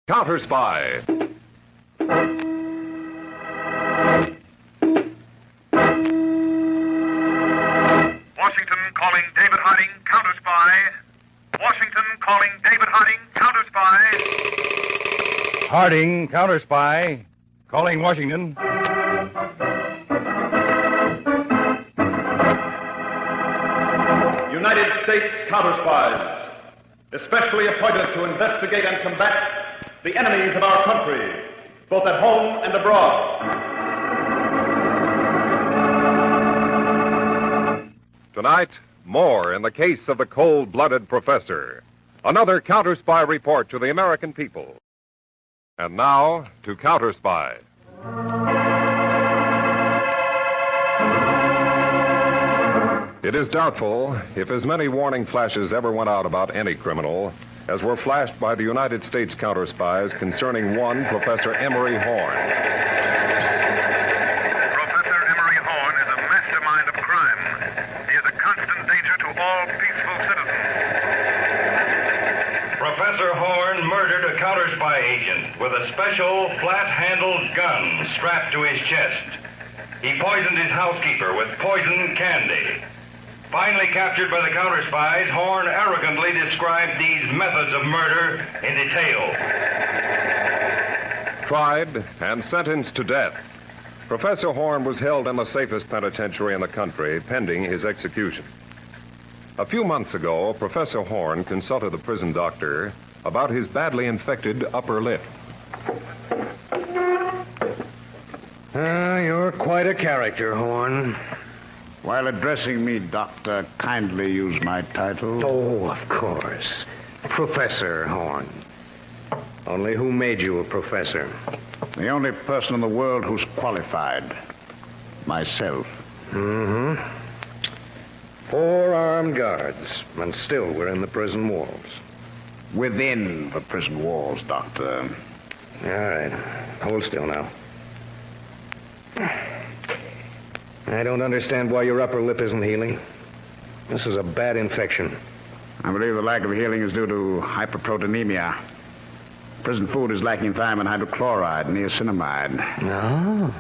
Counterspy. Washington calling David Harding, Counterspy. Washington calling David Harding, Counterspy. Harding, Counterspy. Calling Washington. United States Counterspies, especially appointed to investigate and combat the enemies of our country, both at home and abroad. Tonight, more in the case of the cold-blooded professor. Another Counterspy report to the American people. And now, to Counterspy. It is doubtful if as many warning flashes ever went out about any criminal as were flashed by the United States counterspies concerning one Professor Emery Horn. Professor Emery Horn is a mastermind of crime. He is a constant danger to all peaceful citizens. Professor Horn murdered a counterspy agent with a special flat-handled gun strapped to his chest. He poisoned his housekeeper with poisoned candy. Finally captured by the counterspies, Horn arrogantly described these methods of murder in detail. Tried and sentenced to death, Professor Horn was held in the safest penitentiary in the country pending his execution. A few months ago, Professor Horn consulted the prison doctor about his badly infected upper lip. You're quite a character, Horn. While addressing me, Doctor, kindly use my title. Oh, of course. Professor Horn. Only who made you a professor? The only person in the world who's qualified. Myself. Mm-hmm. 4 armed guards, and still we're in the prison walls. Within the prison walls, Doctor. All right. Hold still now. I don't understand why your upper lip isn't healing. This is a bad infection. I believe the lack of healing is due to hyperproteinemia. Prison food is lacking thiamine hydrochloride and niacinamide. No?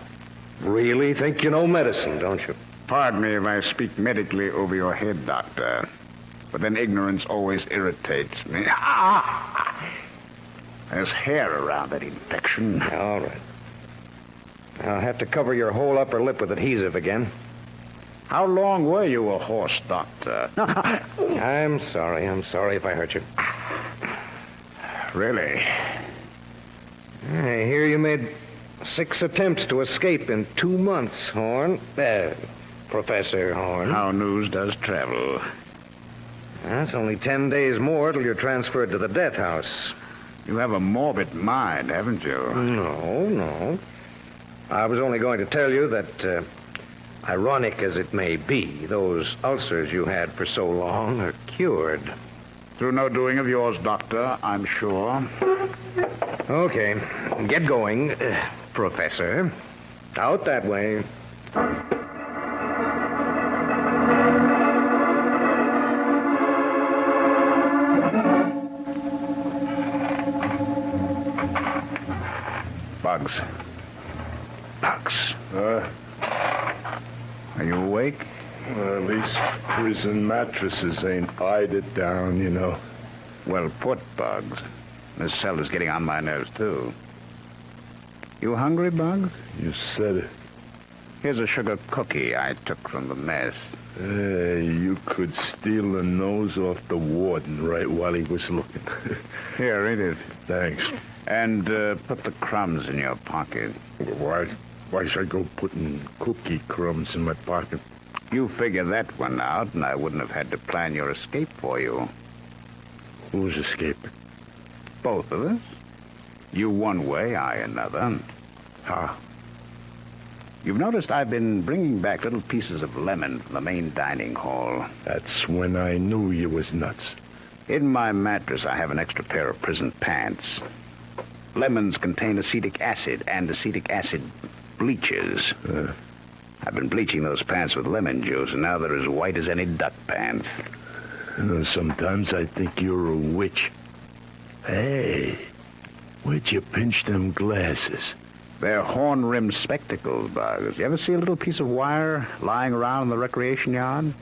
Really think you know medicine, don't you? Pardon me if I speak medically over your head, Doctor. But then ignorance always irritates me. There's hair around that infection. All right. I'll have to cover your whole upper lip with adhesive again. How long were you a horse, Doctor? I'm sorry if I hurt you. Really? I hear you made 6 attempts to escape in 2 months, Horn. Professor Horn. How news does travel. That's only 10 days more till you're transferred to the death house. You have a morbid mind, haven't you? No. I was only going to tell you that, ironic as it may be, those ulcers you had for so long are cured. Through no doing of yours, Doctor, I'm sure. Okay, get going, Professor. Out that way. Bugs. Are you awake? Well, at least prison mattresses ain't eyed it down, you know. Well put, Bugs. This cell is getting on my nerves, too. You hungry, Bugs? You said it. Here's a sugar cookie I took from the mess. Hey, you could steal the nose off the warden right while he was looking. Here, eat it. Thanks. And put the crumbs in your pocket. Why should I go putting cookie crumbs in my pocket? You figure that one out, and I wouldn't have had to plan your escape for you. Who's escaping? Both of us. You one way, I another. How? You've noticed I've been bringing back little pieces of lemon from the main dining hall. That's when I knew you was nuts. In my mattress, I have an extra pair of prison pants. Lemons contain acetic acid, and acetic acid bleaches. I've been bleaching those pants with lemon juice, and now they're as white as any duck pants. Sometimes I think you're a witch. Hey, Where'd you pinch them glasses? They're horn-rimmed spectacles, Bugs. You ever see a little piece of wire lying around in the recreation yard?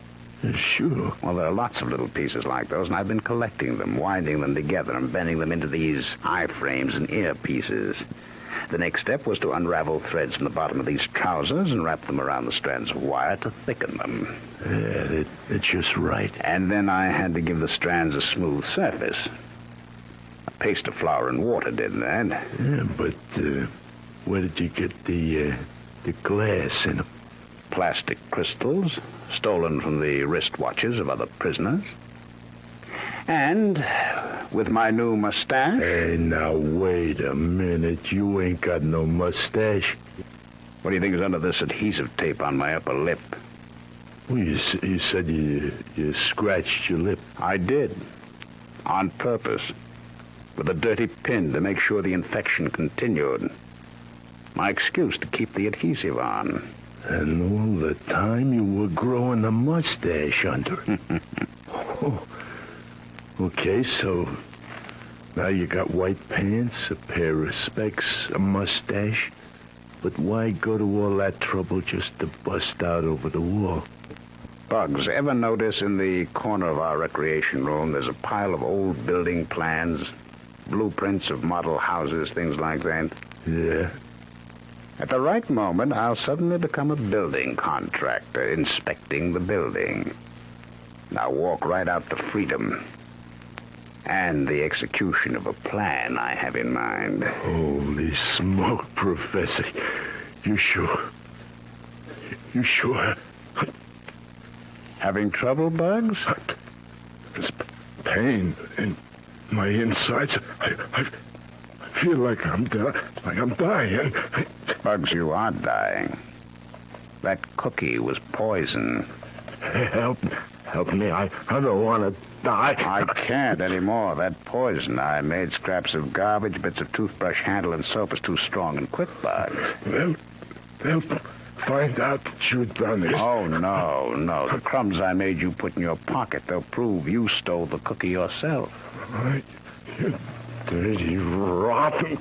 Sure. Well, there are lots of little pieces like those, and I've been collecting them, winding them together, and bending them into these eye frames and earpieces. The next step was to unravel threads in the bottom of these trousers and wrap them around the strands of wire to thicken them. Yeah, that's just right. And then I had to give the strands a smooth surface. A paste of flour and water did that. Yeah, but where did you get the glass in them? Plastic crystals, stolen from the wristwatches of other prisoners. And with my new mustache... Hey, now, wait a minute. You ain't got no mustache. What do you think is under this adhesive tape on my upper lip? Well, you said you scratched your lip. I did. On purpose. With a dirty pin to make sure the infection continued. My excuse to keep the adhesive on. And all the time you were growing a mustache under it. Oh. Okay, so now you got white pants, a pair of specs, a mustache. But why go to all that trouble just to bust out over the wall? Bugs, ever notice in the corner of our recreation room there's a pile of old building plans, blueprints of model houses, things like that? Yeah. At the right moment, I'll suddenly become a building contractor, inspecting the building. Now walk right out to freedom. And the execution of a plan I have in mind. Holy smoke, Professor. You sure? You sure? Having trouble, Bugs? This pain in my insides. I feel like I'm dying. Bugs, you are dying. That cookie was poison. Help me. I don't want to die. I can't anymore. That poison I made, scraps of garbage, bits of toothbrush handle, and soap is too strong and quick, Bugs. They'll find out that you've done this. Oh, no. The crumbs I made you put in your pocket, they'll prove you stole the cookie yourself. All right. You dirty, rotten...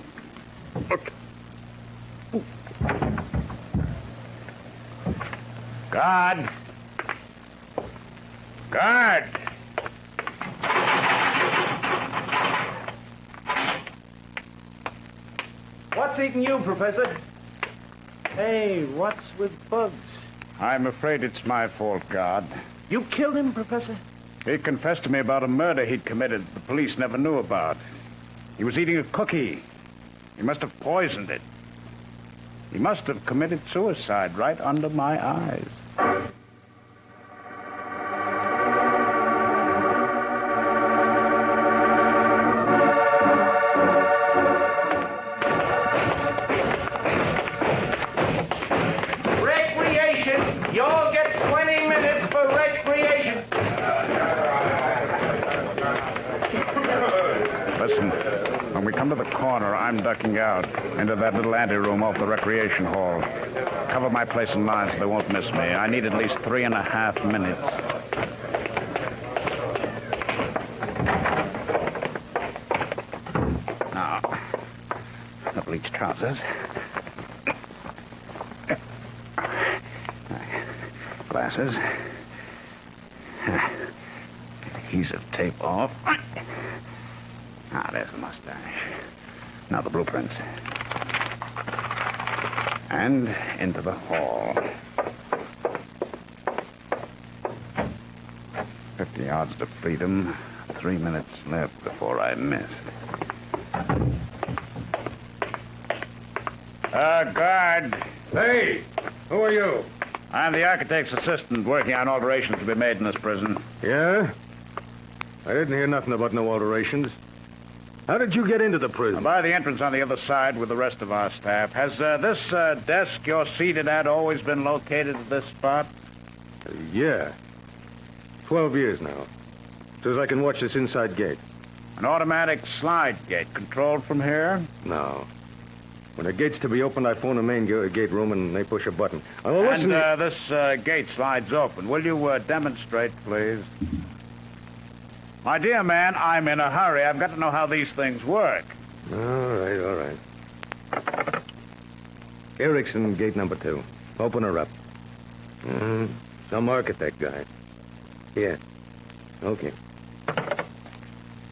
Guard! Guard! What's eating you, Professor? Hey, what's with Bugs? I'm afraid it's my fault, Guard. You killed him, Professor? He confessed to me about a murder he'd committed the police never knew about. He was eating a cookie. He must have poisoned it. He must have committed suicide right under my eyes. Recreation! You'll get 20 minutes for recreation. Listen, when we come to the corner, I'm ducking out into that little anteroom off the recreation hall. Cover my place in line so they won't miss me. I need at least 3.5 minutes. Now, the bleached trousers. Glasses. Adhesive tape off. Ah, there's the mustache. Now the blueprints. And into the hall. 50 yards to freedom. 3 minutes left before I miss. Guard. Hey, who are you? I'm the architect's assistant working on alterations to be made in this prison. Yeah? I didn't hear nothing about no alterations. How did you get into the prison? By the entrance on the other side with the rest of our staff. Has this desk you're seated at always been located at this spot? Yeah. 12 years now. Says I can watch this inside gate. An automatic slide gate controlled from here? No. When the gate's to be opened, I phone the main gate room and they push a button. And this gate slides open. Will you demonstrate, please? My dear man, I'm in a hurry. I've got to know how these things work. All right. Erickson, gate number 2. Open her up. Some architect guy. Yeah. Okay.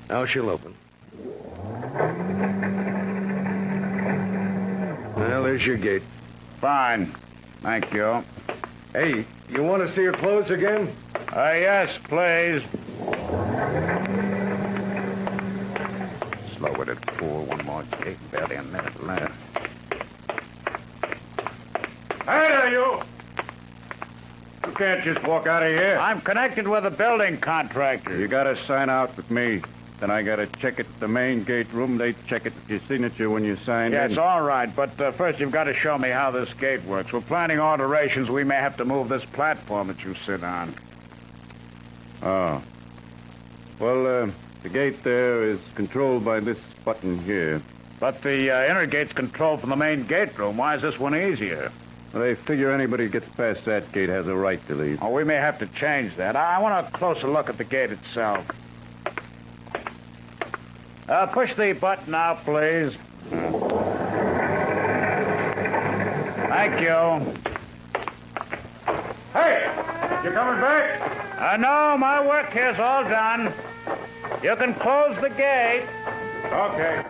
Now she'll open. Well, there's your gate. Fine. Thank you. Hey, you want to see her clothes again? Yes, please. Slow it at 4. One more gate. Barely a minute left. Hey there, you! You can't just walk out of here. I'm connected with a building contractor. You gotta sign out with me. Then I gotta check it at the main gate room. They check it with your signature when you sign Yes, in. all right, but first you've got to show me how this gate works. We're planning alterations. We may have to move this platform that you sit on. Oh. Well, the gate there is controlled by this button here. But the inner gate's controlled from the main gate room. Why is this one easier? Well, they figure anybody who gets past that gate has a right to leave. Oh, we may have to change that. I want a closer look at the gate itself. Push the button out, please. Thank you. Hey! You coming back? No, my work here's all done. You can close the gate. Okay.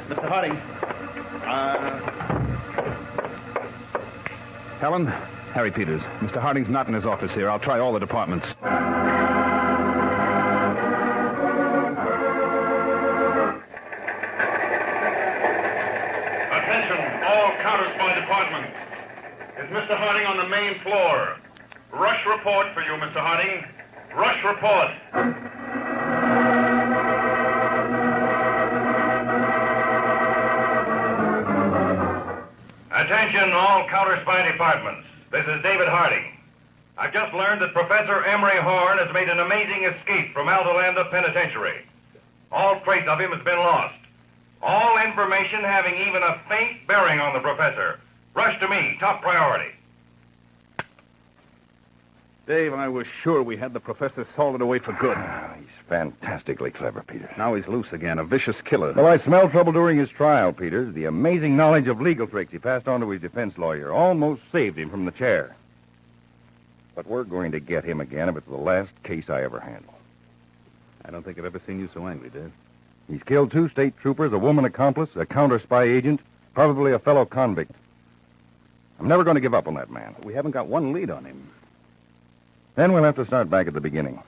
Mr. Harding. Helen, Harry Peters. Mr. Harding's not in his office here. I'll try all the departments. Attention, all Counterspy departments. Is Mr. Harding on the main floor? Rush report for you, Mr. Harding. Rush report. Attention, all Counterspy departments. This is David Harding. I've just learned that Professor Emery Horn has made an amazing escape from Aldolanda Penitentiary. All trace of him has been lost. All information having even a faint bearing on the professor. Rush to me, top priority. Dave, I was sure we had the professor salted away for good. He's fantastically clever, Peters. Now he's loose again, a vicious killer. Well, I smelled trouble during his trial, Peters. The amazing knowledge of legal tricks he passed on to his defense lawyer almost saved him from the chair. But we're going to get him again if it's the last case I ever handle. I don't think I've ever seen you so angry, Dave. He's killed 2 state troopers, a woman accomplice, a counter-spy agent, probably a fellow convict. I'm never going to give up on that man. We haven't got one lead on him. Then we'll have to start back at the beginning.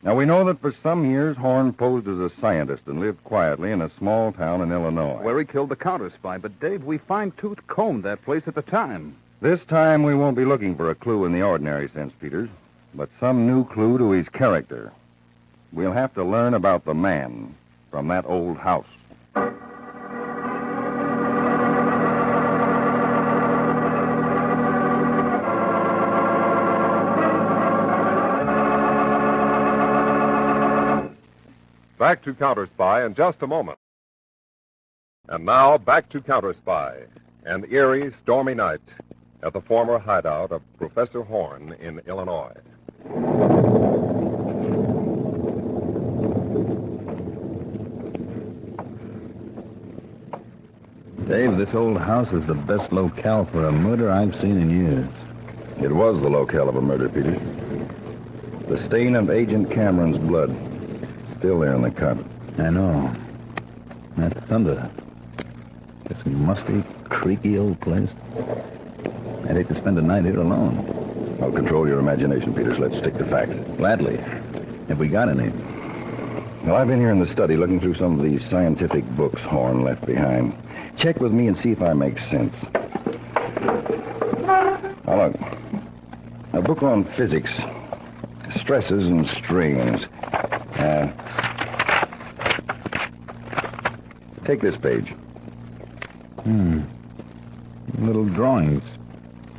Now, we know that for some years, Horn posed as a scientist and lived quietly in a small town in Illinois. Where he killed the counter-spy. But, Dave, we fine-tooth combed that place at the time. This time, we won't be looking for a clue in the ordinary sense, Peters, but some new clue to his character. We'll have to learn about the man from that old house. Back to Counterspy in just a moment. And now, back to Counterspy, an eerie, stormy night at the former hideout of Professor Horn in Illinois. Dave, this old house is the best locale for a murder I've seen in years. It was the locale of a murder, Peters. The stain of Agent Cameron's blood, still there in the cup. I know. That thunder. This musty, creaky old place. I'd hate to spend a night here alone. I'll control your imagination, Peters. Let's stick to facts. Gladly. If we got any. Well, I've been here in the study looking through some of these scientific books Horn left behind. Check with me and see if I make sense. Now, look. A book on physics. Stresses and strains. Take this page. Little drawings.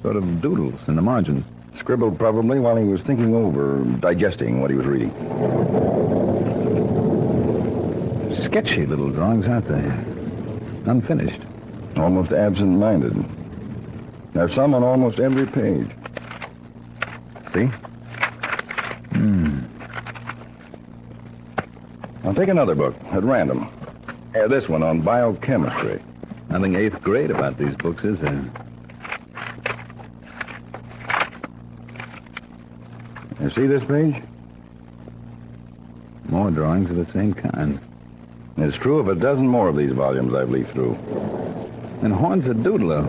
Sort of doodles in the margins. Scribbled probably while he was thinking over, digesting what he was reading. Sketchy little drawings, aren't they? Unfinished. Almost absent-minded. There's some on almost every page. See? I'll take another book, at random. This one on biochemistry. Nothing 8th grade about these books, is there? You see this page? More drawings of the same kind. It's true of a dozen more of these volumes I've leafed through. And Horn's a doodler.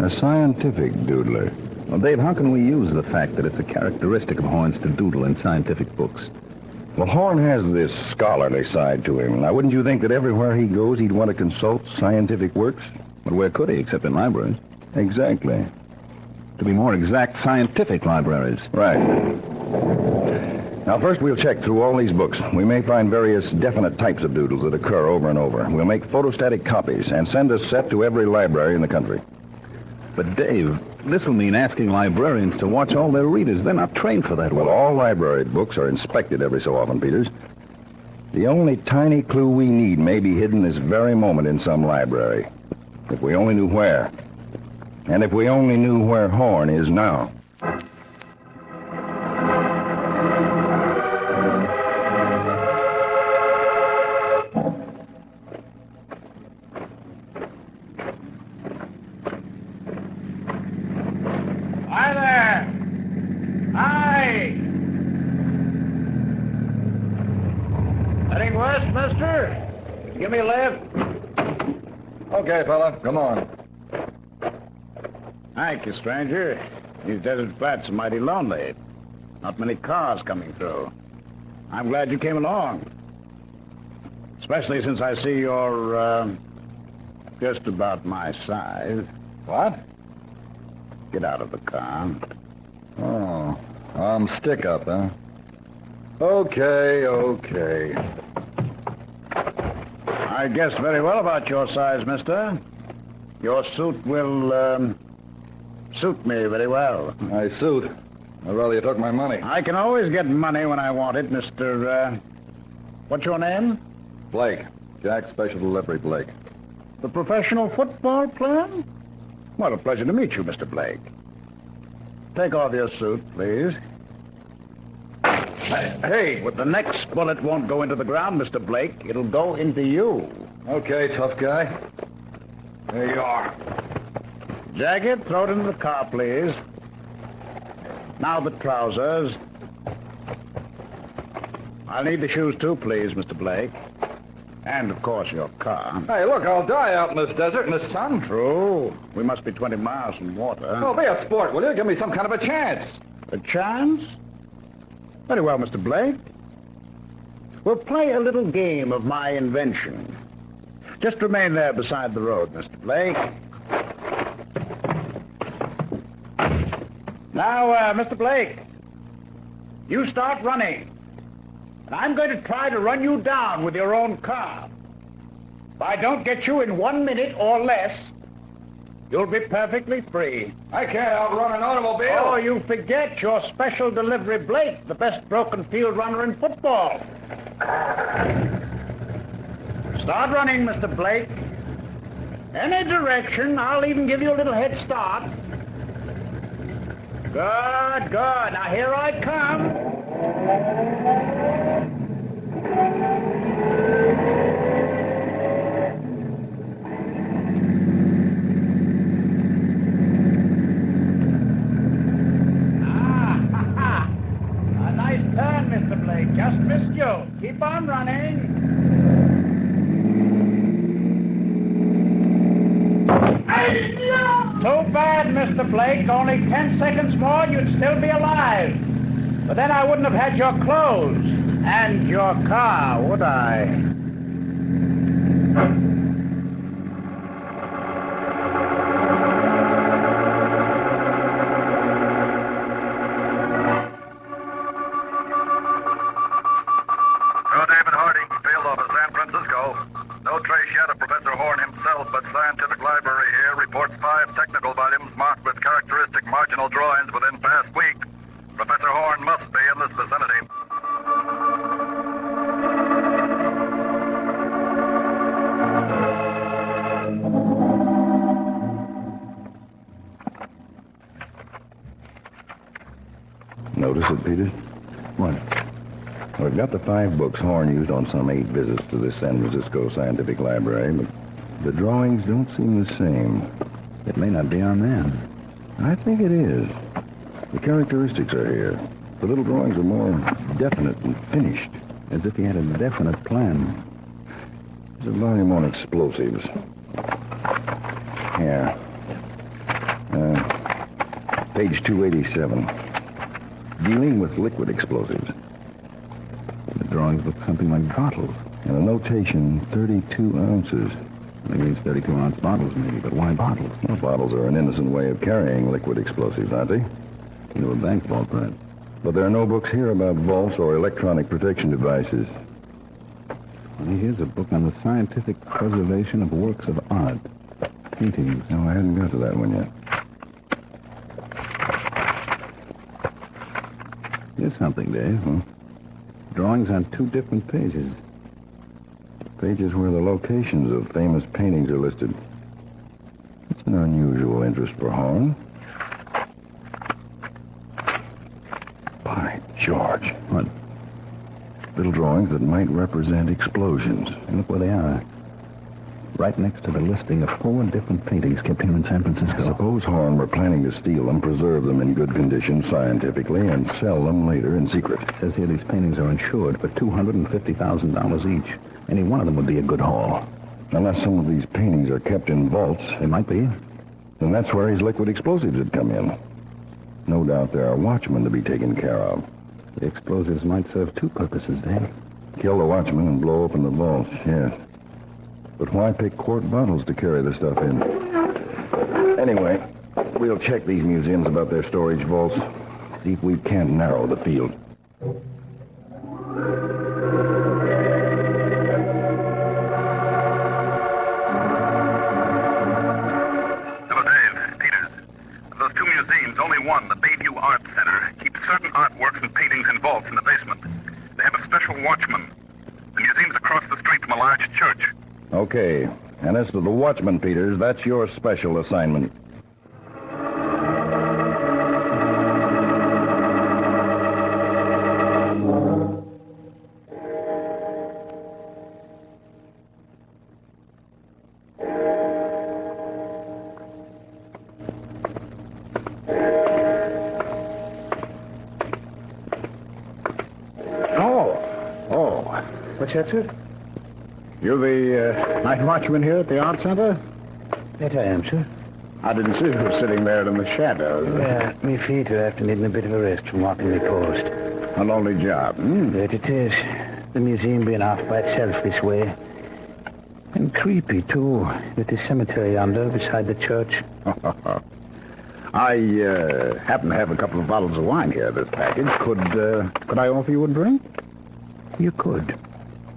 A scientific doodler. Well, Dave, how can we use the fact that it's a characteristic of Horn's to doodle in scientific books? Well, Horn has this scholarly side to him. Now, wouldn't you think that everywhere he goes, he'd want to consult scientific works? But where could he, except in libraries? Exactly. To be more exact, scientific libraries. Right. Now, first we'll check through all these books. We may find various definite types of doodles that occur over and over. We'll make photostatic copies and send a set to every library in the country. But, Dave, this will mean asking librarians to watch all their readers. They're not trained for that work. Well, all library books are inspected every so often, Peters. The only tiny clue we need may be hidden this very moment in some library. If we only knew where. And if we only knew where Horn is now. Hi there! Hi! Anything worse, mister? Give me a lift. Okay, fella, come on. Thank you, stranger. These desert flats are mighty lonely. Not many cars coming through. I'm glad you came along. Especially since I see you're, just about my size. What? Get out of the car. Oh, stick up, huh? Okay. I guess very well about your size, mister. Your suit will, suit me very well. My suit. I'd rather you took my money. I can always get money when I want it, Mr. What's your name? Blake. Jack Special Delivery Blake. The professional football player? What a pleasure to meet you, Mr. Blake. Take off your suit, please. Hey, the next bullet won't go into the ground, Mr. Blake. It'll go into you. Okay, tough guy. There you are. Jacket, throw it into the car, please. Now the trousers. I'll need the shoes, too, please, Mr. Blake. And, of course, your car. Hey, look, I'll die out in this desert in the sun. True. We must be 20 miles from water. Oh, be a sport, will you? Give me some kind of a chance. A chance? Very well, Mr. Blake. We'll play a little game of my invention. Just remain there beside the road, Mr. Blake. Now, Mr. Blake, you start running. And I'm going to try to run you down with your own car. If I don't get you in 1 minute or less, you'll be perfectly free. I can't outrun an automobile. Oh, you forget you're Special Delivery Blake, the best broken field runner in football. Start running, Mr. Blake. Any direction. I'll even give you a little head start. Good. Now, here I come. A nice turn, Mr. Blake. Just missed you. Keep on running. Too bad, Mr. Blake. Only 10 seconds more and you'd still be alive. But then I wouldn't have had your clothes and your car, would I? David Harding, field office, San Francisco. No trace yet of Professor Horn himself, but Scientific Library here reports 5 technical volumes marked with characteristic marginal drawings within past weeks. Professor Horn must be in this vicinity. Notice it, Peters? What? We've got the 5 books Horn used on some 8 visits to this San Francisco Scientific Library, but the drawings don't seem the same. It may not be on them. I think it is. The characteristics are here. The little drawings are more definite and finished. As if he had a definite plan. There's a volume on explosives. Here. Page 287. Dealing with liquid explosives. The drawings look something like bottles. And a notation, 32 ounces. That means 32-ounce bottles, maybe, but why bottles? Well, bottles are an innocent way of carrying liquid explosives, aren't they? Into a bank vault, perhaps. But there are no books here about vaults or electronic protection devices. Well, here's a book on the scientific preservation of works of art. Paintings. No, I hadn't got to that one yet. Here's something, Dave. Hmm? Drawings on 2 different pages. Pages where the locations of famous paintings are listed. It's an unusual interest for Horn. By George. What? Little drawings that might represent explosions. Look where they are. Right next to the listing of 4 different paintings kept here in San Francisco. Suppose Horn were planning to steal them, preserve them in good condition scientifically, and sell them later in secret. It says here these paintings are insured for $250,000 each. Any one of them would be a good haul. Unless some of these paintings are kept in vaults. They might be. Then that's where his liquid explosives would come in. No doubt there are watchmen to be taken care of. The explosives might serve 2 purposes, Dave. Kill the watchman and blow open the vaults, yes. But why pick quart bottles to carry the stuff in? Anyway, we'll check these museums about their storage vaults. See if we can't narrow the field. Hello, Dave. Peters. Of those 2 museums, only one, the Bayview Art Center, keeps certain artworks and paintings in vaults in the basement. They have a special watchman. The museum's across the street from a large church. Okay. And as to the watchman, Peters, that's your special assignment. What's that, sir? You're the night watchman here at the Art Center? That I am, sir. I didn't see you sitting there in the shadows. Yeah, me feet are after needing a bit of a rest from walking me post. A lonely job, hmm? That it is. The museum being off by itself this way. And creepy, too, with the cemetery yonder beside the church. I happen to have a couple of bottles of wine here in this package. Could I offer you a drink? You could.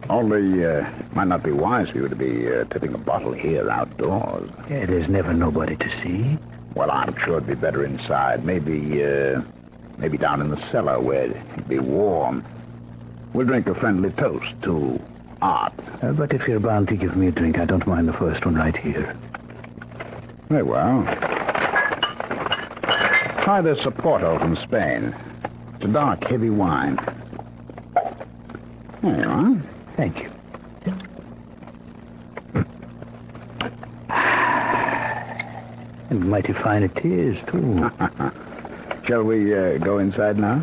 Only, might not be wise for you to be tipping a bottle here outdoors. Yeah, there's never nobody to see. Well, I'm sure it'd be better inside. Maybe down in the cellar where it'd be warm. We'll drink a friendly toast to art. But if you're bound to give me a drink, I don't mind the first one right here. Very well. Try this Porto from Spain. It's a dark, heavy wine. There you are. Thank you. And mighty fine it is, too. Shall we go inside now?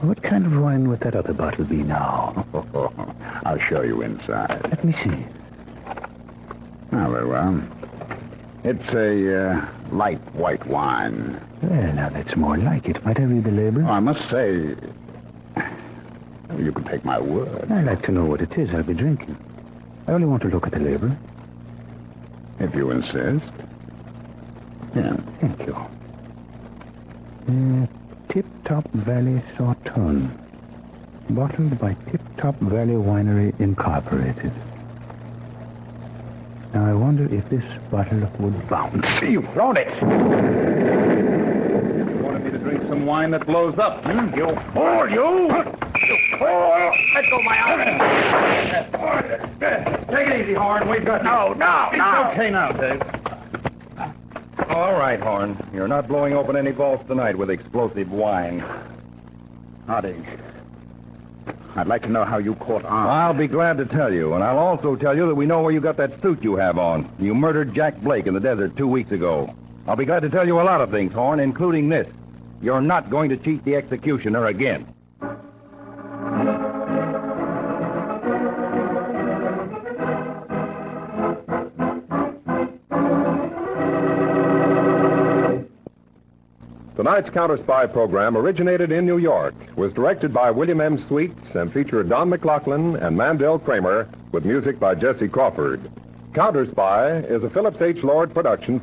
What kind of wine would that other bottle be now? I'll show you inside. Let me see. Oh, very well. It's a light white wine. Well, now that's more like it. Might I read the label? Oh, I must say, you can take my word. I'd like to know what it is I'll be drinking. I only want to look at the label. If you insist. Yeah, thank you. Tip Top Valley Sauterne. Bottled by Tip Top Valley Winery Incorporated. Now, I wonder if this bottle would bounce. You've thrown it! You wanted me to drink some wine that blows up. You fool, you! You fool! Let go my arm. Take it easy, Horn. We've got... No. It's okay now, Dave. All right, Horn. You're not blowing open any vaults tonight with explosive wine. Harding, I'd like to know how you caught on. I'll be glad to tell you, and I'll also tell you that we know where you got that suit you have on. You murdered Jack Blake in the desert 2 weeks ago. I'll be glad to tell you a lot of things, Horn, including this. You're not going to cheat the executioner again. Tonight's Counterspy program originated in New York, was directed by William M. Sweets, and featured Don McLaughlin and Mandel Kramer, with music by Jesse Crawford. Counterspy is a Phillips H. Lord production.